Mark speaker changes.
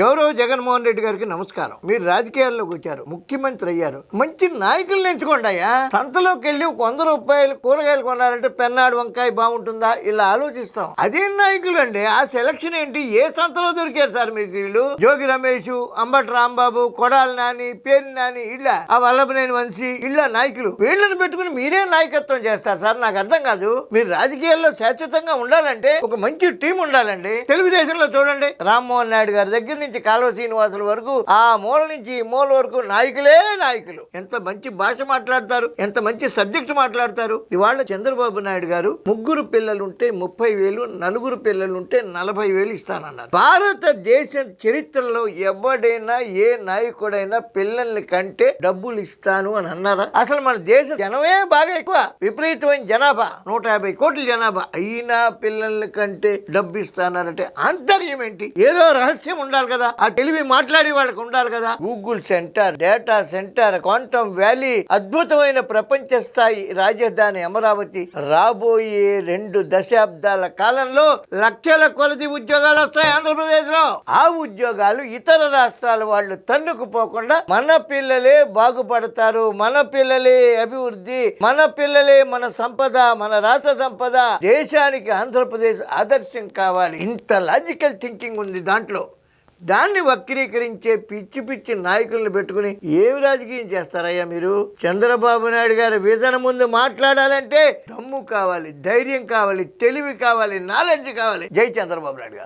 Speaker 1: గౌరవ జగన్మోహన్ రెడ్డి గారికి నమస్కారం. మీరు రాజకీయాల్లోకి వచ్చారు, ముఖ్యమంత్రి అయ్యారు, మంచి నాయకులను ఎంచుకోండి అయ్యా. సంతలోకి వెళ్ళి 100 రూపాయలు కూరగాయలు కొనాలంటే పెన్నాడు వంకాయ బాగుంటుందా ఇలా ఆలోచిస్తాం. అదేం నాయకులు అండి? ఆ సెలక్షన్ ఏంటి? ఏ సంతలో దొరికారు సార్ మీకు వీళ్ళు? జోగి రమేష్, అంబటి రాంబాబు, కొడాలి నాని, పేరు నాని, ఇళ్ళ ఆ వల్లభనేని వంశీ, ఇళ్ళ నాయకులు. వీళ్ళని పెట్టుకుని మీరే నాయకత్వం చేస్తారు సార్? నాకు అర్థం కాదు. మీరు రాజకీయాల్లో శాశ్వతంగా ఉండాలంటే ఒక మంచి టీం ఉండాలండి. తెలుగుదేశంలో చూడండి, రామ్మోహన్ నాయుడు గారి దగ్గర నుంచి కాలువ శ్రీనివాసుల వరకు, ఆ మూల నుంచి ఈ మూల వరకు నాయకులే నాయకులు. ఎంత మంచి భాష మాట్లాడతారు, ఎంత మంచి సబ్జెక్ట్ మాట్లాడతారు. ఇవాళ చంద్రబాబు నాయుడు గారు 3 పిల్లలుంటే 30,000, 4 పిల్లలుంటే 40,000 ఇస్తానన్నారు. భారతదేశ చరిత్రలో ఎవడైనా ఏ నాయకుడైనా పిల్లల్ని కంటే డబ్బులు ఇస్తాను అని అన్నారా? అసలు మన దేశ జనమే బాగా ఎక్కువ, విపరీతమైన జనాభా, 150 కోట్ల జనాభా అయినా పిల్లల్ని కంటే డబ్బు ఇస్తానంటే ఆంతర్యం ఏంటి? ఏదో రహస్యం ఉండాలి కదా. ఆ తెలివి మాట్లాడే వాళ్ళకి ఉండాలి కదా. Google centre, data centre, quantum valley, అద్భుతమైన ప్రపంచ స్థాయి రాజధాని అమరావతి. రాబోయే 2 దశాబ్దాల కాలంలో లక్షల కొలది ఉద్యోగాలు వస్తాయి ఆంధ్రప్రదేశ్ లో. ఆ ఉద్యోగాలు ఇతర రాష్ట్రాల వాళ్ళు తన్నుకుపోకుండా మన పిల్లలే బాగుపడతారు, మన పిల్లలే అభివృద్ధి, మన పిల్లలే మన సంపద, మన రాష్ట్ర సంపద. దేశానికి ఆంధ్రప్రదేశ్ ఆదర్శం కావాలి. ఇంత లాజికల్ థింకింగ్ ఉంది దాంట్లో. దాన్ని వక్రీకరించే పిచ్చి పిచ్చి నాయకులను పెట్టుకుని ఏమి రాజకీయం చేస్తారయ్యా మీరు? చంద్రబాబు నాయుడు గారి విజన్ ముందు మాట్లాడాలంటే దమ్ము కావాలి, ధైర్యం కావాలి, తెలివి కావాలి, నాలెడ్జ్ కావాలి. జై చంద్రబాబు నాయుడు గారు.